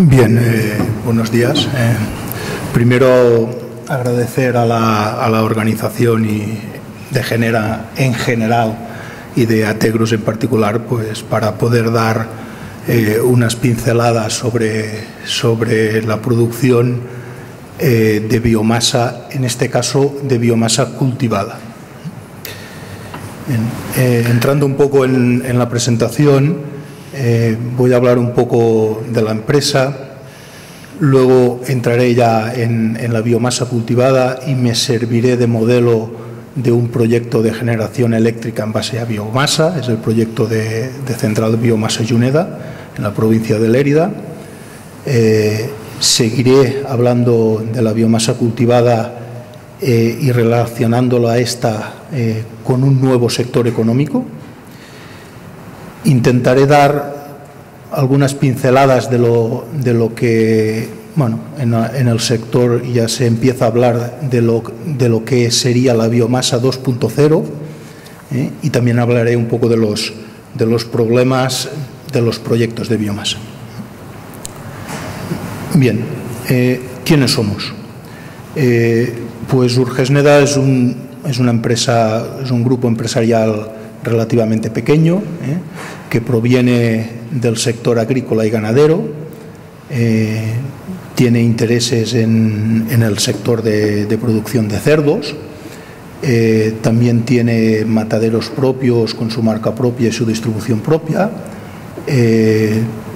Bien, buenos días. Primero, agradecer a la organización y de Genera en general y de Ategrus en particular, pues para poder dar unas pinceladas sobre la producción de biomasa, en este caso de biomasa cultivada. Bien, entrando un poco en la presentación, voy a hablar un poco de la empresa, luego entraré ya en la biomasa cultivada y me serviré de modelo de un proyecto de generación eléctrica en base a biomasa, es el proyecto de Central de Biomasa Juneda, en la provincia de Lérida. Seguiré hablando de la biomasa cultivada y relacionándola a esta con un nuevo sector económico. Intentaré dar algunas pinceladas de lo que, bueno, en el sector ya se empieza a hablar de lo que sería la biomasa 2.0 y también hablaré un poco de los problemas de los proyectos de biomasa. Bien, ¿quiénes somos? Pues Urgesneda es una empresa, es un grupo empresarial relativamente pequeño, que proviene del sector agrícola y ganadero, tiene intereses en el sector de producción de cerdos, también tiene mataderos propios con su marca propia y su distribución propia,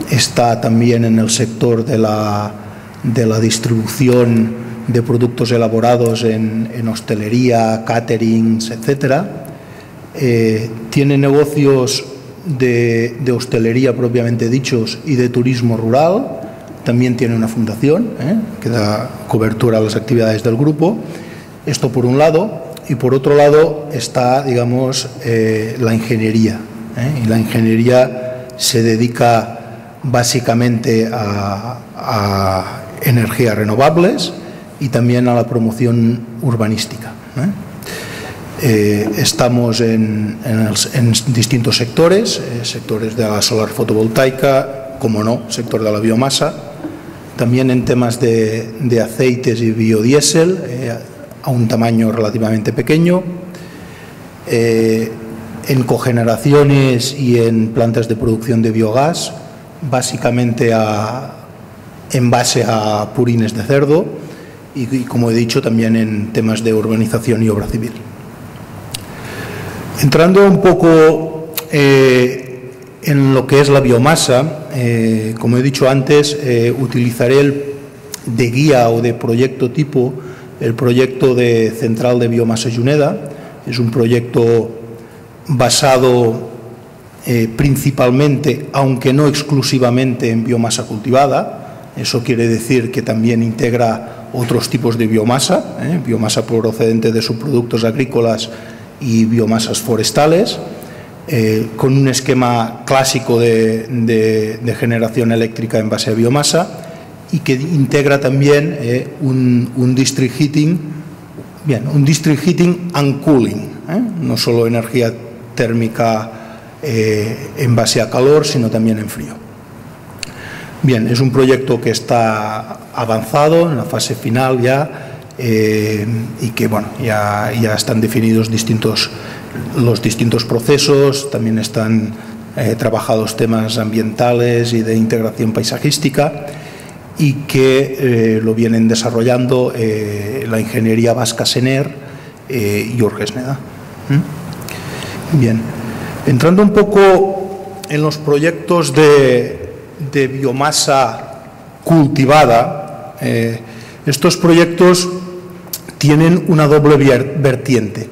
está también en el sector de la distribución de productos elaborados en hostelería, caterings, etcétera. Tiene negocios de hostelería propiamente dichos y de turismo rural. También tiene una fundación que da cobertura a las actividades del grupo. Esto por un lado. Y por otro lado está, digamos, la ingeniería. Y la ingeniería se dedica básicamente a energías renovables y también a la promoción urbanística. Estamos en distintos sectores, sectores de la solar fotovoltaica, como no, sector de la biomasa, también en temas de aceites y biodiesel, a un tamaño relativamente pequeño, en cogeneraciones y en plantas de producción de biogás, básicamente en base a purines de cerdo y, como he dicho, también en temas de urbanización y obra civil. Entrando un poco en lo que es la biomasa, como he dicho antes, utilizaré de guía o de proyecto tipo el proyecto de Central de Biomasa Juneda. Es un proyecto basado principalmente, aunque no exclusivamente, en biomasa cultivada. Eso quiere decir que también integra otros tipos de biomasa, biomasa procedente de subproductos agrícolas y biomasas forestales, con un esquema clásico de generación eléctrica en base a biomasa y que integra también un district heating, un district heating and cooling, no solo energía térmica en base a calor, sino también en frío. Bien, es un proyecto que está avanzado en la fase final ya. Y que, bueno, ya están definidos los distintos procesos, también están trabajados temas ambientales y de integración paisajística y que lo vienen desarrollando la ingeniería vasca Sener y Urgesneda. Bien, entrando un poco en los proyectos de biomasa cultivada, estos proyectos tienen una doble vertiente.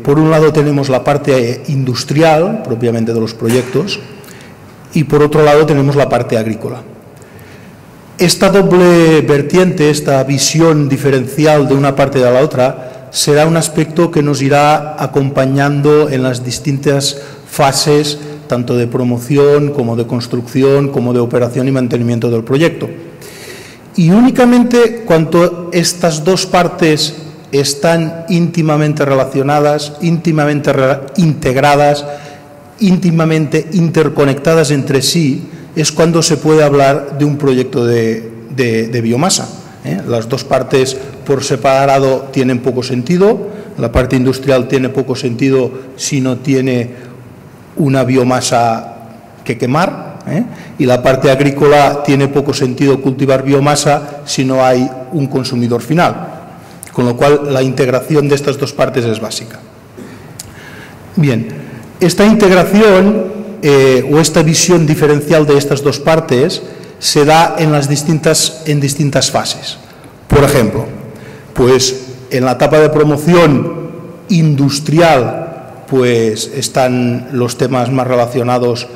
Por un lado tenemos la parte industrial, propiamente de los proyectos, y por otro lado tenemos la parte agrícola. Esta doble vertiente, esta visión diferencial de una parte de la otra, será un aspecto que nos irá acompañando en las distintas fases, tanto de promoción como de construcción, como de operación y mantenimiento del proyecto. Y únicamente cuando estas dos partes están íntimamente relacionadas, íntimamente integradas, íntimamente interconectadas entre sí, es cuando se puede hablar de un proyecto de biomasa. Las dos partes por separado tienen poco sentido. La parte industrial tiene poco sentido si no tiene una biomasa que quemar, y la parte agrícola tiene poco sentido cultivar biomasa si no hay un consumidor final, con lo cual la integración de estas dos partes es básica. Bien, esta integración o esta visión diferencial de estas dos partes se da en distintas fases. Por ejemplo, pues en la etapa de promoción industrial pues están los temas más relacionados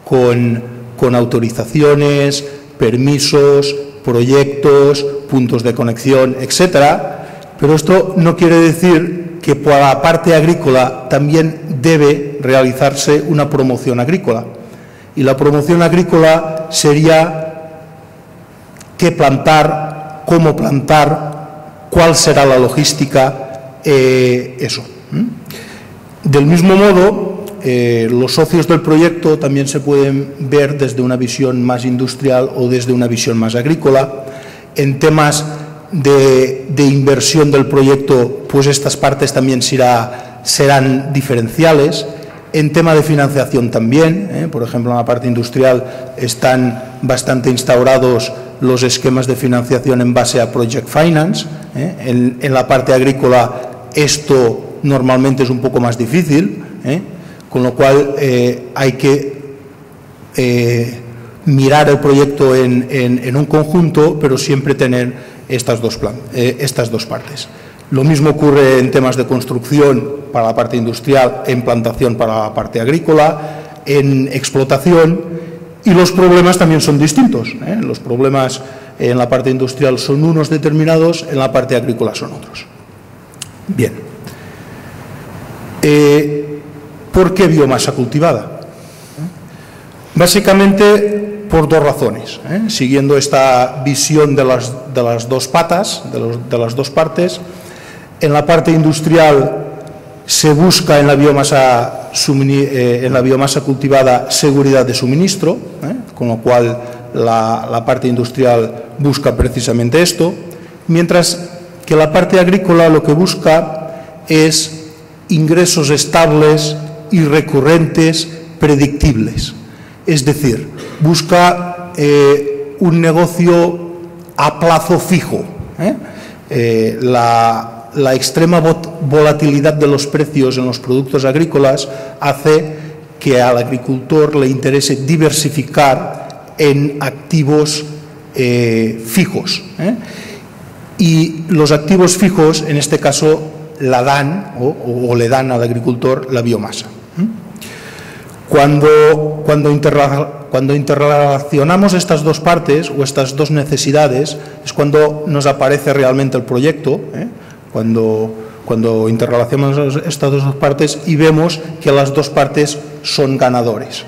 con autorizaciones, permisos, proyectos, puntos de conexión, etcétera. Pero esto no quiere decir que por la parte agrícola también debe realizarse una promoción agrícola. Y la promoción agrícola sería qué plantar, cómo plantar, cuál será la logística, eso. Del mismo modo, los socios del proyecto también se pueden ver desde una visión más industrial o desde una visión más agrícola. En temas de inversión del proyecto, pues estas partes también serán diferenciales. En tema de financiación también, por ejemplo, en la parte industrial están bastante instaurados los esquemas de financiación en base a Project Finance. En la parte agrícola esto normalmente es un poco más difícil, con lo cual hay que mirar el proyecto en un conjunto, pero siempre tener estas dos partes. Lo mismo ocurre en temas de construcción para la parte industrial, en plantación para la parte agrícola, en explotación, y los problemas también son distintos. Los problemas en la parte industrial son unos determinados, en la parte agrícola son otros. Bien. ¿Por qué biomasa cultivada? Básicamente por dos razones. Siguiendo esta visión de las dos patas, de las dos partes, en la parte industrial se busca en la biomasa cultivada seguridad de suministro, con lo cual la parte industrial busca precisamente esto, mientras que la parte agrícola lo que busca es ingresos estables y recurrentes, predictibles. Es decir, busca un negocio a plazo fijo. La extrema volatilidad de los precios en los productos agrícolas hace que al agricultor le interese diversificar en activos fijos. Y los activos fijos, en este caso, la dan o le dan al agricultor la biomasa. Cuando interrelacionamos estas dos partes o estas dos necesidades es cuando nos aparece realmente el proyecto, cuando interrelacionamos estas dos partes y vemos que las dos partes son ganadores.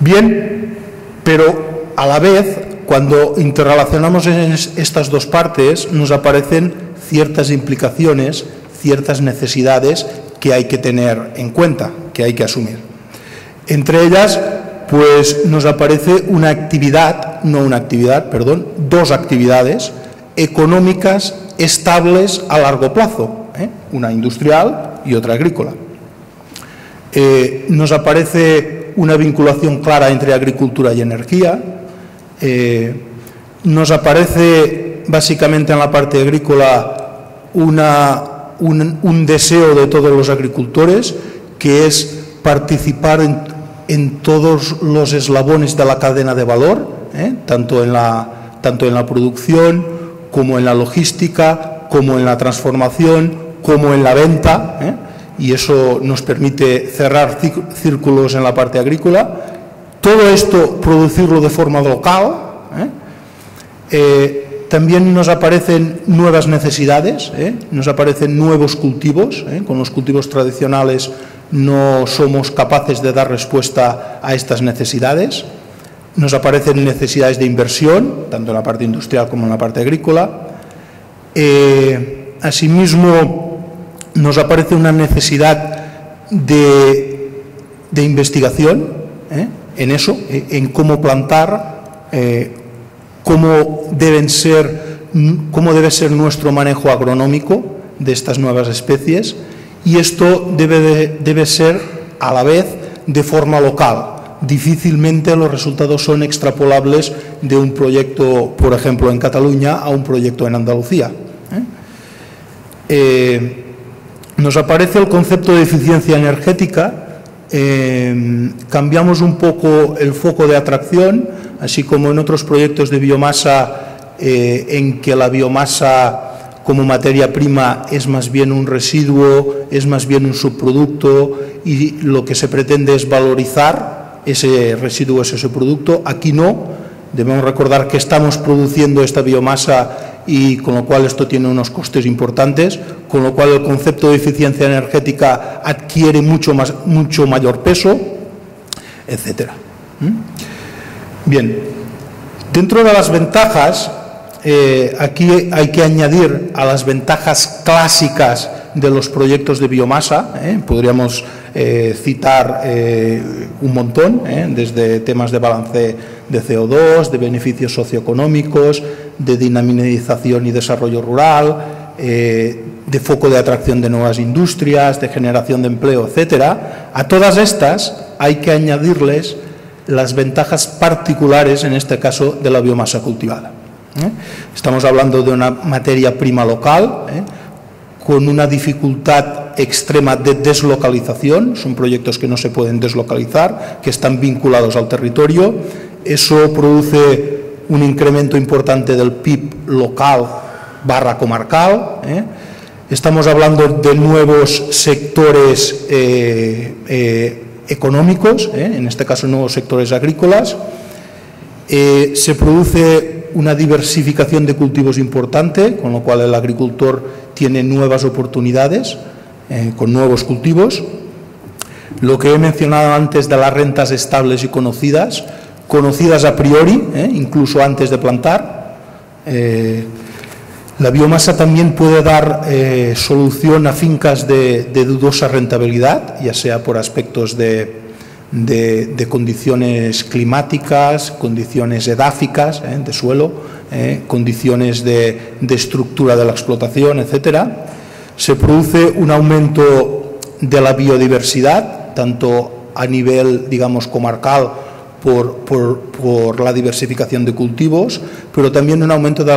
Bien, pero a la vez, cuando interrelacionamos estas dos partes, nos aparecen ciertas implicaciones, ciertas necesidades que hay que tener en cuenta, que hay que asumir. Entre ellas, pues nos aparece dos actividades económicas estables a largo plazo, una industrial y otra agrícola. Nos aparece una vinculación clara entre agricultura y energía. Nos aparece básicamente en la parte agrícola un deseo de todos los agricultores, que es participar en todos los eslabones de la cadena de valor, tanto en la producción como en la logística, como en la transformación, como en la venta, y eso nos permite cerrar círculos en la parte agrícola. Todo esto producirlo de forma local. También nos aparecen nuevas necesidades, nos aparecen nuevos cultivos. Con los cultivos tradicionales no somos capaces de dar respuesta a estas necesidades. Nos aparecen necesidades de inversión, tanto en la parte industrial como en la parte agrícola. Asimismo, nos aparece una necesidad de investigación. en eso, en cómo plantar, cómo debe ser nuestro manejo agronómico de estas nuevas especies, y esto debe ser a la vez de forma local. Difícilmente los resultados son extrapolables de un proyecto, por ejemplo, en Cataluña a un proyecto en Andalucía. Nos aparece el concepto de eficiencia energética. Cambiamos un poco el foco de atracción, así como en otros proyectos de biomasa, en que la biomasa como materia prima es más bien un residuo, es más bien un subproducto, y lo que se pretende es valorizar ese residuo, ese subproducto. Aquí no, debemos recordar que estamos produciendo esta biomasa y con lo cual esto tiene unos costes importantes, con lo cual el concepto de eficiencia energética adquiere mucho mayor peso, etcétera. Bien, dentro de las ventajas, aquí hay que añadir a las ventajas clásicas de los proyectos de biomasa. Podríamos citar un montón, desde temas de balance de CO2, de beneficios socioeconómicos, de dinamización y desarrollo rural, de foco de atracción de nuevas industrias, de generación de empleo, etcétera. A todas estas hay que añadirles las ventajas particulares, en este caso, de la biomasa cultivada. Estamos hablando de una materia prima local, con una dificultad extrema de deslocalización. Son proyectos que no se pueden deslocalizar, que están vinculados al territorio. Eso produce un incremento importante del PIB local / comarcal. Estamos hablando de nuevos sectores económicos, en este caso nuevos sectores agrícolas. Se produce una diversificación de cultivos importante, con lo cual el agricultor tiene nuevas oportunidades con nuevos cultivos. Lo que he mencionado antes de las rentas estables y conocidas a priori, incluso antes de plantar. La biomasa también puede dar solución a fincas de dudosa rentabilidad, ya sea por aspectos de condiciones climáticas, condiciones edáficas de suelo, condiciones de estructura de la explotación, etcétera. Se produce un aumento de la biodiversidad, tanto a nivel, digamos, comarcal, por la diversificación de cultivos, pero también un aumento de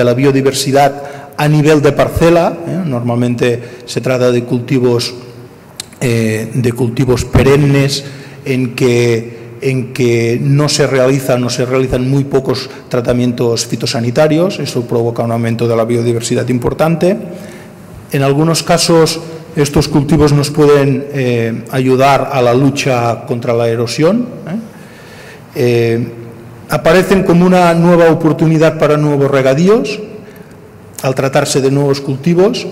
la biodiversidad a nivel de parcela. Normalmente se trata de cultivos perennes en que no se realizan muy pocos tratamientos fitosanitarios. Eso provoca un aumento de la biodiversidad importante. En algunos casos estos cultivos nos pueden ayudar a la lucha contra la erosión. Aparecen como una nueva oportunidad para nuevos regadíos al tratarse de nuevos cultivos,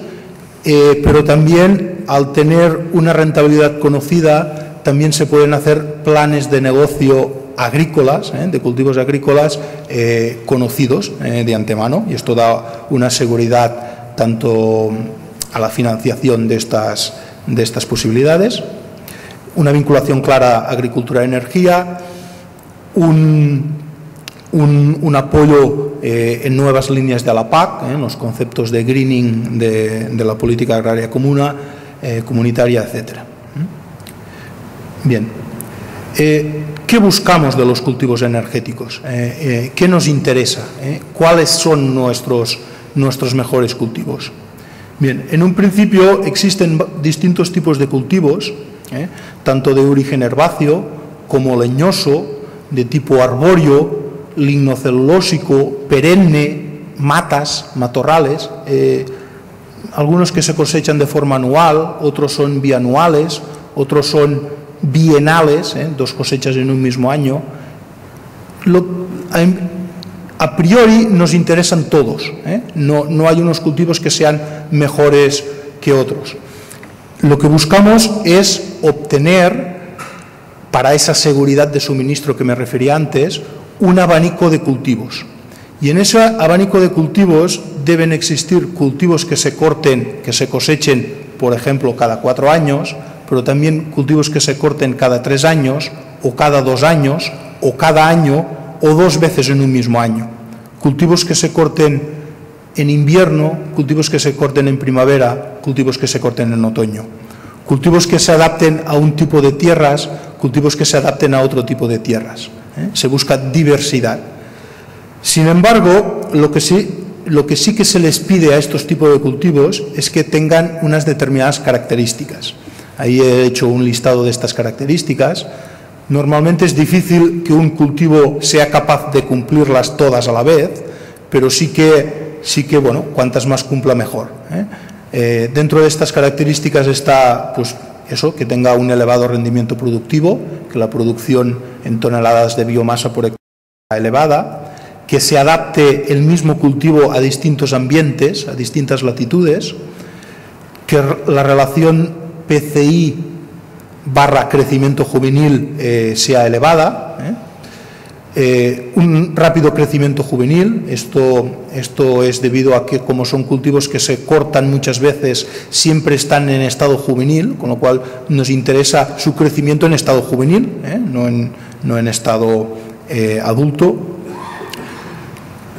pero también al tener una rentabilidad conocida, también se pueden hacer planes de negocio agrícolas, de cultivos agrícolas conocidos de antemano, y esto da una seguridad tanto a la financiación de estas posibilidades, una vinculación clara a agricultura-energía, un apoyo en nuevas líneas de la PAC, los conceptos de greening de la política agraria comunitaria, etcétera. Bien, ¿qué buscamos de los cultivos energéticos? ¿Qué nos interesa? ¿Cuáles son nuestros mejores cultivos? Bien, en un principio existen distintos tipos de cultivos, tanto de origen herbáceo como leñoso, de tipo arbóreo, lignocelulósico, perenne, matas, matorrales, algunos que se cosechan de forma anual, otros son bianuales, otros son bienales, 2 cosechas en un mismo año. A priori nos interesan todos, no hay unos cultivos que sean mejores que otros. Lo que buscamos es obtener, para esa seguridad de suministro que me refería antes, un abanico de cultivos. Y en ese abanico de cultivos deben existir cultivos que se cosechen, por ejemplo, cada 4 años, pero también cultivos que se corten cada 3 años o cada 2 años, o cada año, o 2 veces en un mismo año. Cultivos que se corten en invierno, cultivos que se corten en primavera, cultivos que se corten en otoño. Cultivos que se adapten a un tipo de tierras, cultivos que se adapten a otro tipo de tierras. Se busca diversidad. Sin embargo, lo que sí que se les pide a estos tipos de cultivos es que tengan unas determinadas características. Ahí he hecho un listado de estas características. Normalmente es difícil que un cultivo sea capaz de cumplirlas todas a la vez, pero sí que bueno, cuantas más cumpla mejor. Dentro de estas características está, pues, eso, que tenga un elevado rendimiento productivo, que la producción en toneladas de biomasa por hectárea sea elevada, que se adapte el mismo cultivo a distintos ambientes, a distintas latitudes, que la relación PCI / crecimiento juvenil sea elevada, un rápido crecimiento juvenil. Esto es debido a que, como son cultivos que se cortan muchas veces, siempre están en estado juvenil, con lo cual nos interesa su crecimiento en estado juvenil, no en estado adulto.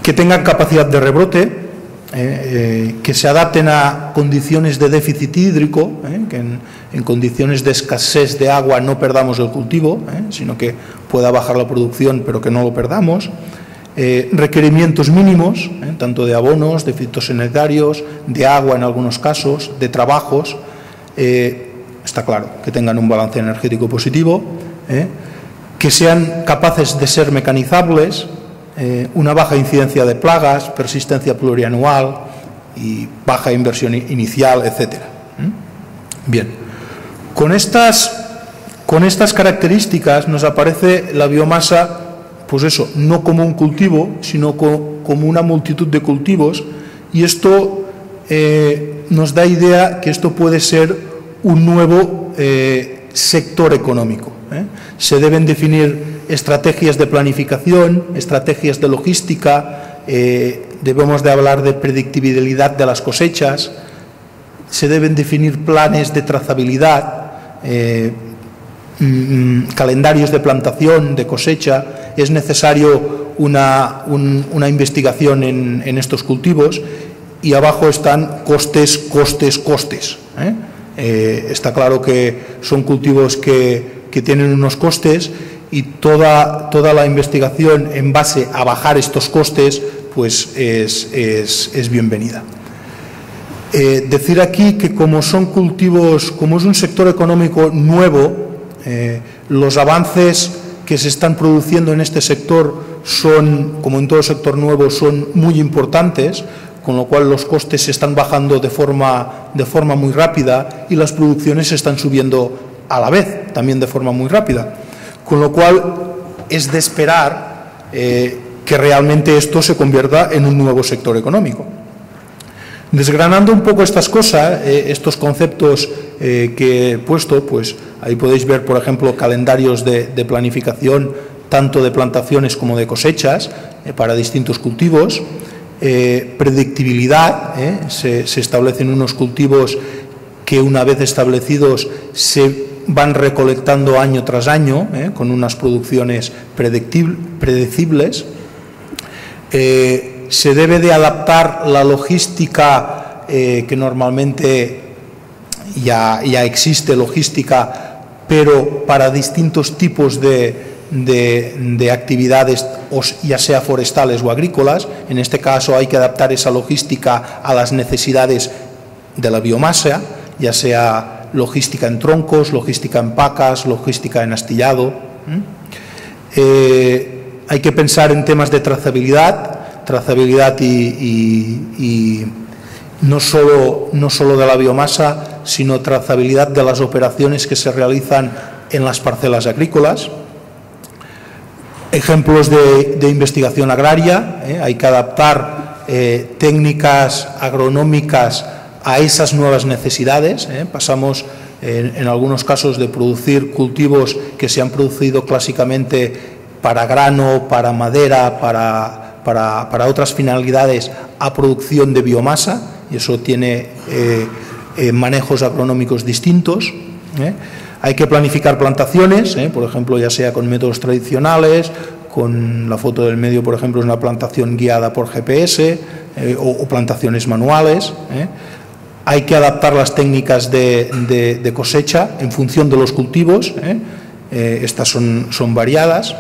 Que tengan capacidad de rebrote, que se adapten a condiciones de déficit hídrico, que en condiciones de escasez de agua no perdamos el cultivo, sino que pueda bajar la producción pero que no lo perdamos. Requerimientos mínimos, tanto de abonos, de fitosanitarios, de agua en algunos casos, de trabajos. Está claro, que tengan un balance energético positivo, que sean capaces de ser mecanizables, una baja incidencia de plagas, persistencia plurianual y baja inversión inicial, etc. Bien, con estas características nos aparece la biomasa, pues eso, no como un cultivo, sino como una multitud de cultivos, y esto nos da idea que esto puede ser un nuevo sector económico. Se deben definir estrategias de planificación, estrategias de logística, debemos de hablar de predictibilidad de las cosechas, se deben definir planes de trazabilidad, calendarios de plantación, de cosecha. Es necesario una investigación en estos cultivos, y abajo están costes. Está claro que son cultivos que tienen unos costes, y toda la investigación en base a bajar estos costes pues es bienvenida. Decir aquí que como son cultivos, como es un sector económico nuevo, los avances que se están produciendo en este sector son, como en todo sector nuevo, son muy importantes, con lo cual los costes se están bajando de forma muy rápida, y las producciones se están subiendo a la vez, también de forma muy rápida. Con lo cual es de esperar que realmente esto se convierta en un nuevo sector económico. Desgranando un poco estas cosas, estos conceptos que he puesto, pues ahí podéis ver, por ejemplo, calendarios de planificación, tanto de plantaciones como de cosechas, para distintos cultivos. Predictibilidad, se establecen unos cultivos que, una vez establecidos, se van recolectando año tras año, con unas producciones predecibles. Se debe de adaptar la logística, que normalmente ya existe logística, pero para distintos tipos de actividades, ya sea forestales o agrícolas. En este caso hay que adaptar esa logística a las necesidades de la biomasa, ya sea logística en troncos, logística en pacas, logística en astillado. Hay que pensar en temas de trazabilidad y no solo de la biomasa, sino trazabilidad de las operaciones que se realizan en las parcelas agrícolas. Ejemplos de investigación agraria, hay que adaptar técnicas agronómicas a esas nuevas necesidades. Pasamos en algunos casos de producir cultivos que se han producido clásicamente para grano, para madera, para otras finalidades, a producción de biomasa, y eso tiene manejos agronómicos distintos. Hay que planificar plantaciones, por ejemplo, ya sea con métodos tradicionales, con la foto del medio, por ejemplo, es una plantación guiada por GPS o plantaciones manuales. Hay que adaptar las técnicas de cosecha en función de los cultivos, estas son variadas.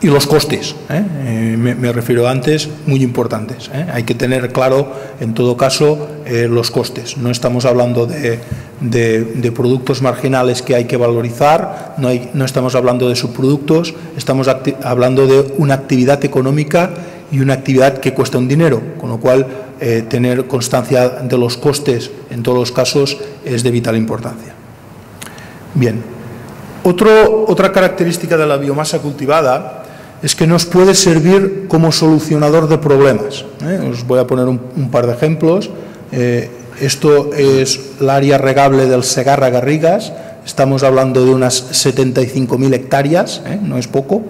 Y los costes, me refiero antes, muy importantes. Hay que tener claro, en todo caso, los costes. No estamos hablando de productos marginales que hay que valorizar, no estamos hablando de subproductos, estamos hablando de una actividad económica y una actividad que cuesta un dinero, con lo cual tener constancia de los costes en todos los casos es de vital importancia. Bien, otra característica de la biomasa cultivada es que nos puede servir como solucionador de problemas. Os voy a poner un par de ejemplos. Esto es el área regable del Segarra-Garrigues. Estamos hablando de unas 75.000 hectáreas, no es poco.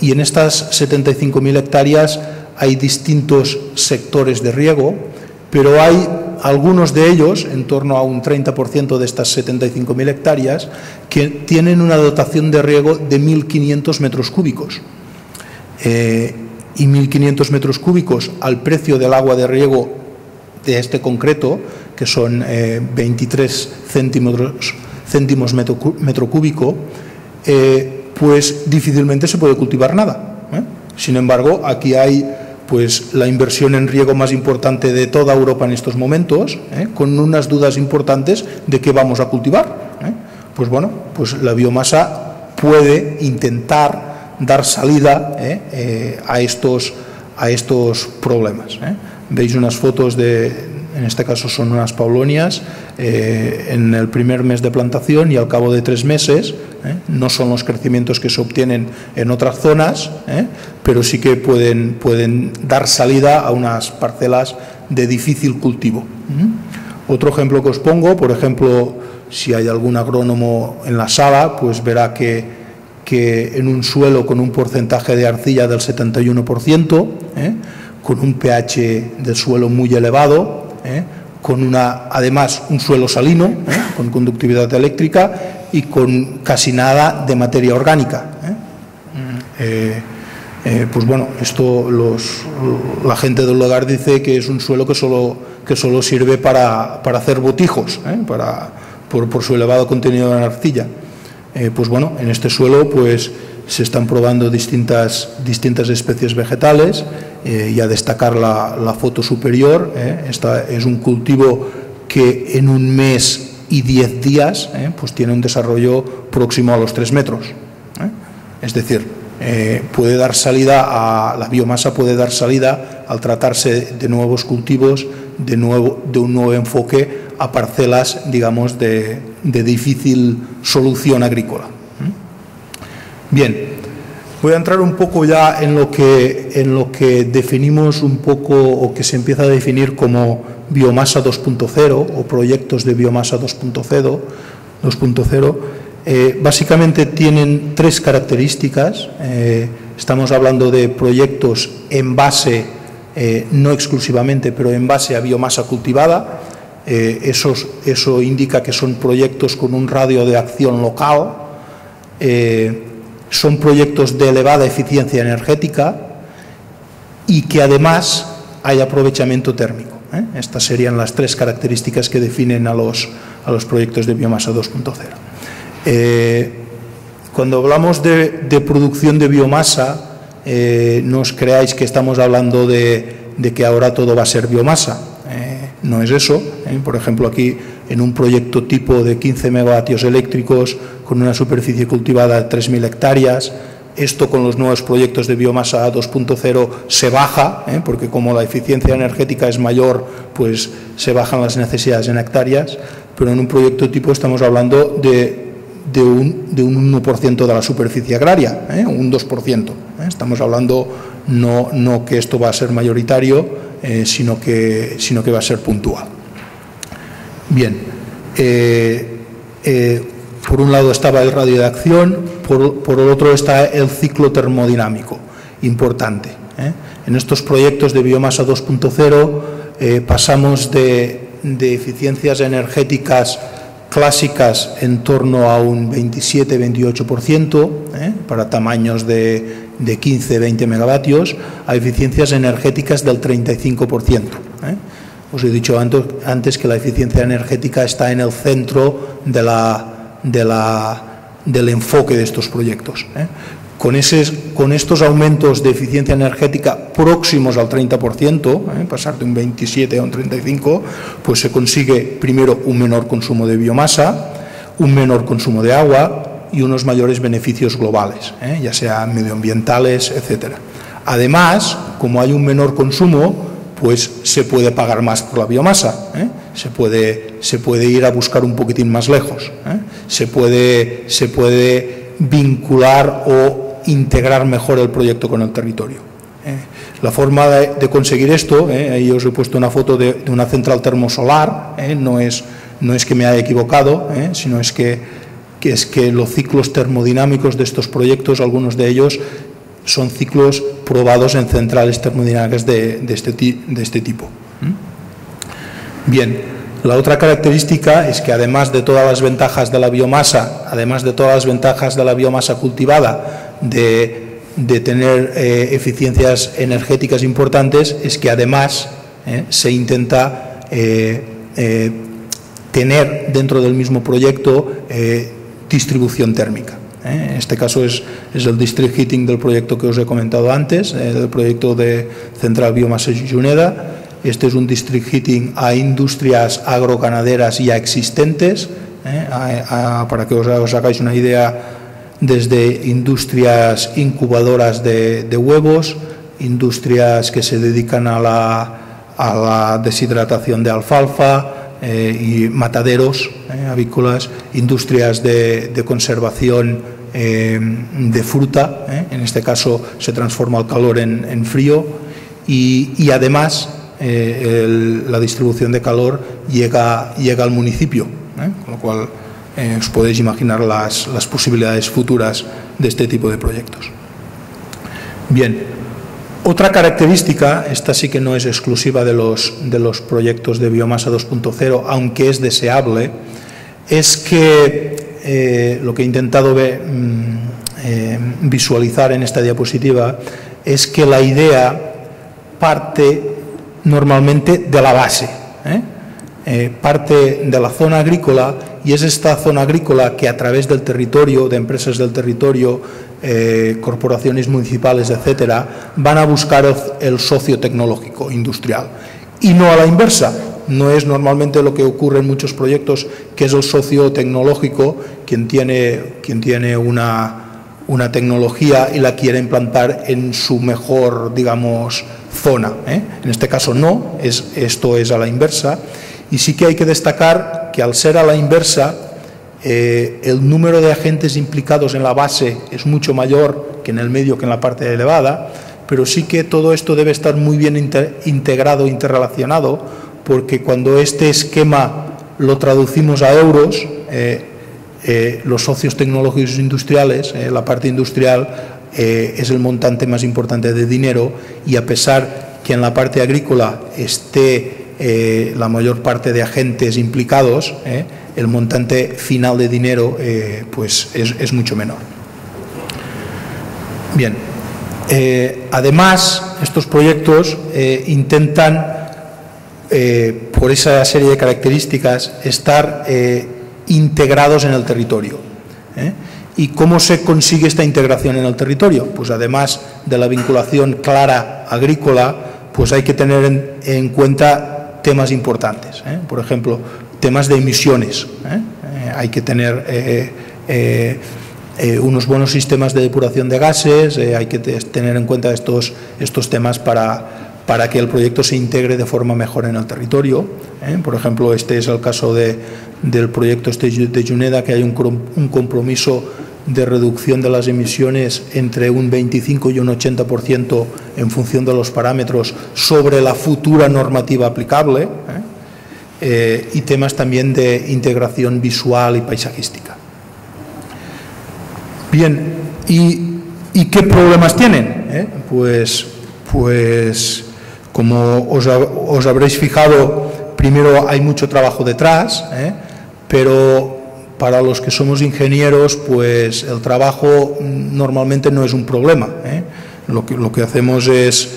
Y en estas 75.000 hectáreas hay distintos sectores de riego, pero hay algunos de ellos, en torno a un 30% de estas 75.000 hectáreas, que tienen una dotación de riego de 1.500 metros cúbicos. Y 1.500 metros cúbicos al precio del agua de riego de este concreto, que son 23 céntimos metro cúbico, pues difícilmente se puede cultivar nada. Sin embargo, aquí hay pues la inversión en riego más importante de toda Europa en estos momentos, con unas dudas importantes de qué vamos a cultivar. Pues bueno, pues la biomasa puede intentar dar salida a estos problemas. Veis unas fotos en este caso son unas paulonias, en el primer mes de plantación y al cabo de 3 meses, no son los crecimientos que se obtienen en otras zonas, pero sí que pueden dar salida a unas parcelas de difícil cultivo. Otro ejemplo que os pongo, por ejemplo, si hay algún agrónomo en la sala, pues verá que en un suelo con un porcentaje de arcilla del 71%, con un pH del suelo muy elevado, con además un suelo salino, con conductividad eléctrica y con casi nada de materia orgánica. Pues bueno, esto la gente del lugar dice que es un suelo que solo sirve para hacer botijos, por su elevado contenido en arcilla. Pues bueno, en este suelo pues se están probando distintas especies vegetales, y a destacar la foto superior. Esta es un cultivo que en un mes y 10 días pues tiene un desarrollo próximo a los 3 metros. Es decir, puede dar salida la biomasa puede dar salida al tratarse de nuevos cultivos, de un nuevo enfoque a parcelas, digamos, de difícil solución agrícola. Bien. Voy a entrar un poco ya en lo que definimos un poco, o que se empieza a definir como biomasa 2.0 o proyectos de biomasa 2.0. Básicamente tienen 3 características. Estamos hablando de proyectos en base, no exclusivamente, pero en base a biomasa cultivada. Eso indica que son proyectos con un radio de acción local. Son proyectos de elevada eficiencia energética y que además hay aprovechamiento térmico. Estas serían las 3 características que definen a los proyectos de biomasa 2.0. Cuando hablamos de producción de biomasa, no os creáis que estamos hablando de que ahora todo va a ser biomasa. No es eso. Por ejemplo, aquí en un proyecto tipo de 15 megavatios eléctricos con una superficie cultivada de 3.000 hectáreas, esto con los nuevos proyectos de biomasa 2.0 se baja, porque como la eficiencia energética es mayor, pues se bajan las necesidades en hectáreas, pero en un proyecto tipo estamos hablando de un 1% de la superficie agraria, un 2%. Estamos hablando no que esto va a ser mayoritario, sino que va a ser puntual. Bien, por un lado estaba el radio de acción, por el otro está el ciclo termodinámico, importante. En estos proyectos de biomasa 2.0 pasamos de eficiencias energéticas clásicas en torno a un 27-28%, para tamaños de 15-20 megavatios, a eficiencias energéticas del 35%. Os he dicho antes que la eficiencia energética está en el centro del enfoque de estos proyectos. Con estos aumentos de eficiencia energética próximos al 30%, pasar de un 27 a un 35, pues se consigue primero un menor consumo de biomasa, un menor consumo de agua y unos mayores beneficios globales, ya sean medioambientales, etc. Además, como hay un menor consumo, pues se puede pagar más por la biomasa, se puede ir a buscar un poquitín más lejos, se puede vincular o integrar mejor el proyecto con el territorio. La forma de conseguir esto, ahí os he puesto una foto de una central termosolar, no es que me haya equivocado, sino es que los ciclos termodinámicos de estos proyectos, algunos de ellos son ciclos probados en centrales termodinámicas de este tipo. Bien, la otra característica es que además de todas las ventajas de la biomasa, cultivada, de tener eficiencias energéticas importantes, es que además se intenta tener dentro del mismo proyecto distribución térmica. En este caso es el district heating del proyecto que os he comentado antes, del proyecto de Central Biomasa Juneda. Este es un district heating a industrias agroganaderas ya existentes, para que os hagáis una idea, desde industrias incubadoras de huevos, industrias que se dedican a la deshidratación de alfalfa, y mataderos avícolas, industrias de conservación de fruta, en este caso se transforma el calor en frío, y además la distribución de calor llega al municipio, con lo cual os podéis imaginar las posibilidades futuras de este tipo de proyectos. Bien. Otra característica, esta sí que no es exclusiva de los proyectos de biomasa 2.0, aunque es deseable, es que lo que he intentado visualizar en esta diapositiva es que la idea parte normalmente de la base, parte de la zona agrícola, y es esta zona agrícola que a través del territorio, de empresas del territorio, corporaciones municipales, etcétera, van a buscar el socio tecnológico industrial, y no a la inversa. No es normalmente lo que ocurre en muchos proyectos, que es el socio tecnológico quien tiene una tecnología y la quiere implantar en su mejor, digamos, zona. En este caso no, esto es a la inversa, y sí que hay que destacar que al ser a la inversa, el número de agentes implicados en la base es mucho mayor que en el medio, que en la parte elevada, pero sí que todo esto debe estar muy bien integrado, interrelacionado, porque cuando este esquema lo traducimos a euros, los socios tecnológicos industriales, la parte industrial, es el montante más importante de dinero, y a pesar que en la parte agrícola esté la mayor parte de agentes implicados, el montante final de dinero pues es mucho menor. Bien, además estos proyectos intentan, por esa serie de características, estar integrados en el territorio. ¿Y cómo se consigue esta integración en el territorio? Pues además de la vinculación clara agrícola, pues hay que tener en cuenta temas importantes, por ejemplo, temas de emisiones. Hay que tener unos buenos sistemas de depuración de gases, hay que tener en cuenta estos temas para que el proyecto se integre de forma mejor en el territorio. Por ejemplo, este es el caso del proyecto de Juneda, que hay un compromiso de reducción de las emisiones entre un 25 y un 80% en función de los parámetros sobre la futura normativa aplicable, y temas también de integración visual y paisajística. Bien, ¿y qué problemas tienen? Pues como os habréis fijado, primero hay mucho trabajo detrás, pero para los que somos ingenieros, pues el trabajo normalmente no es un problema, ¿eh? Lo que hacemos es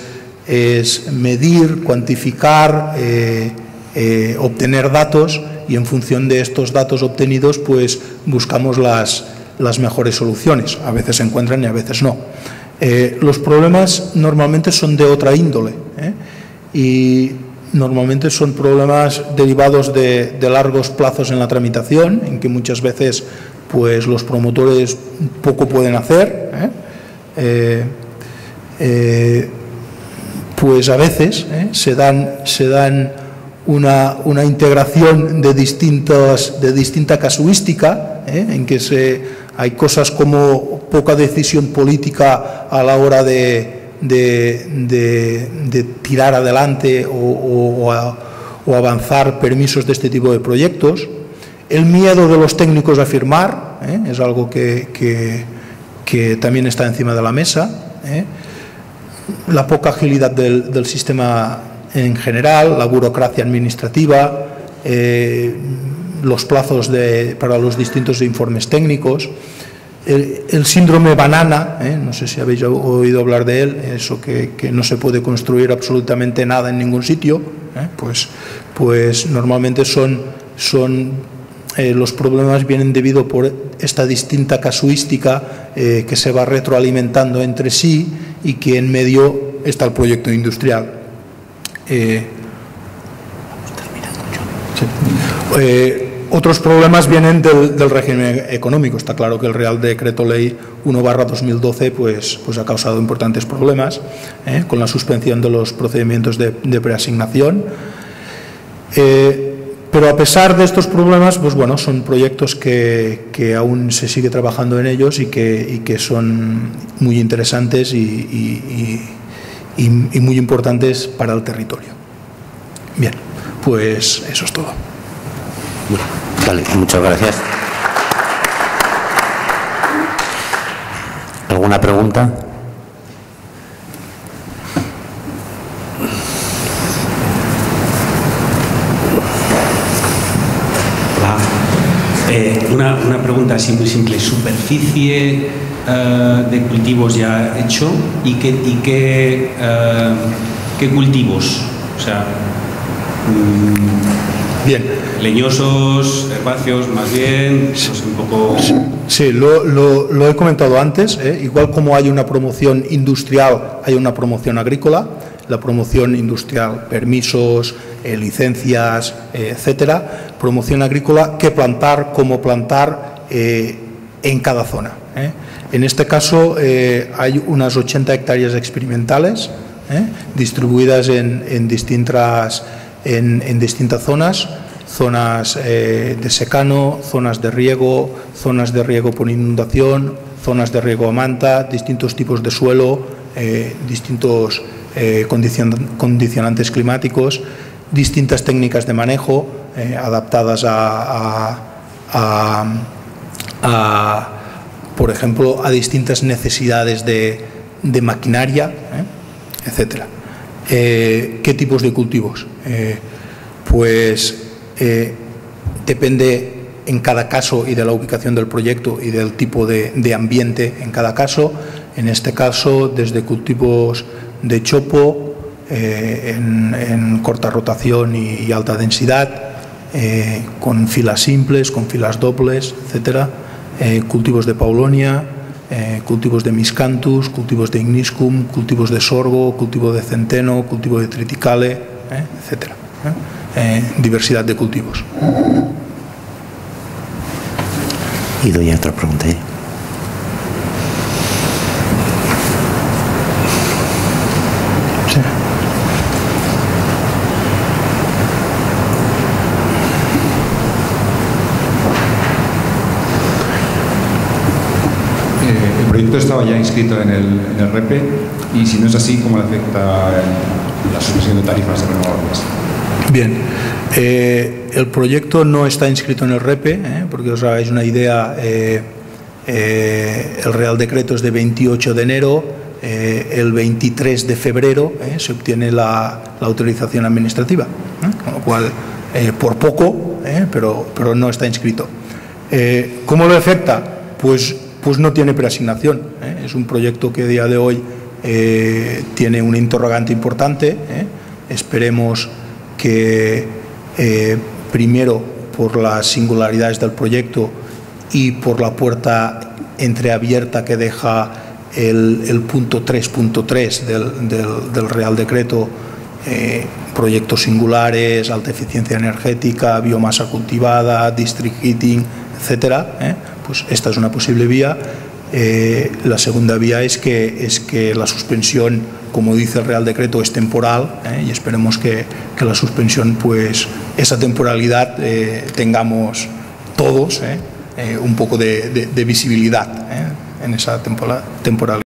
medir, cuantificar, obtener datos, y en función de estos datos obtenidos pues buscamos las mejores soluciones. A veces se encuentran y a veces no. Los problemas normalmente son de otra índole, ¿eh? Y normalmente son problemas derivados de largos plazos en la tramitación, en que muchas veces pues los promotores poco pueden hacer, pues a veces se dan una integración de distinta casuística, en que hay cosas como poca decisión política a la hora de tirar adelante o avanzar permisos de este tipo de proyectos. El miedo de los técnicos a firmar es algo que también está encima de la mesa. La poca agilidad del sistema en general, la burocracia administrativa, los plazos para los distintos informes técnicos, el síndrome banana, no sé si habéis oído hablar de él, eso que no se puede construir absolutamente nada en ningún sitio, pues normalmente los problemas vienen debido por esta distinta casuística que se va retroalimentando entre sí, y que en medio está el proyecto industrial. Otros problemas vienen del régimen económico. Está claro que el Real Decreto Ley 1/2012 pues ha causado importantes problemas, con la suspensión de los procedimientos de preasignación. Pero a pesar de estos problemas, pues bueno, son proyectos que aún se sigue trabajando en ellos y que son muy interesantes y muy importantes para el territorio. Bien, pues eso es todo. Vale, muchas gracias. ¿Alguna pregunta? Hola. Una pregunta así muy simple. Superficie de cultivos ya hecho y qué cultivos, o sea, bien, leñosos, herbáceos, más bien, pues un poco. Sí, lo he comentado antes, igual como hay una promoción industrial, hay una promoción agrícola. La promoción industrial, permisos, licencias, etcétera. Promoción agrícola, qué plantar, cómo plantar en cada zona. En este caso hay unas 80 hectáreas experimentales distribuidas en distintas zonas de secano, zonas de riego por inundación, zonas de riego a manta, distintos tipos de suelo, distintos condicionantes climáticos, distintas técnicas de manejo adaptadas por ejemplo, a distintas necesidades de maquinaria, etcétera. ¿Qué tipos de cultivos? Depende en cada caso y de la ubicación del proyecto y del tipo de ambiente en cada caso. En este caso, desde cultivos de chopo en corta rotación y alta densidad, con filas simples, con filas dobles, etcétera. Cultivos de paulonia, cultivos de miscanthus, cultivos de igniscum, cultivos de sorgo, cultivo de centeno, cultivo de triticale, etcétera. Diversidad de cultivos. Y doy otra pregunta. Sí. El proyecto estaba ya inscrito en el REPE, y si no es así, ¿cómo le afecta la suspensión de tarifas de renovables? Bien, el proyecto no está inscrito en el REPE, porque os hagáis una idea, el Real Decreto es de 28 de enero, el 23 de febrero se obtiene la autorización administrativa, con lo cual por poco, pero no está inscrito. ¿Cómo lo afecta? Pues no tiene preasignación. Es un proyecto que a día de hoy tiene un interrogante importante. Esperemos que primero por las singularidades del proyecto y por la puerta entreabierta que deja el punto 3.3 del Real Decreto, proyectos singulares, alta eficiencia energética, biomasa cultivada, district heating, etcétera, pues esta es una posible vía. La segunda vía es que la suspensión, como dice el Real Decreto, es temporal, y esperemos que la suspensión, pues esa temporalidad tengamos todos un poco de visibilidad en esa temporalidad.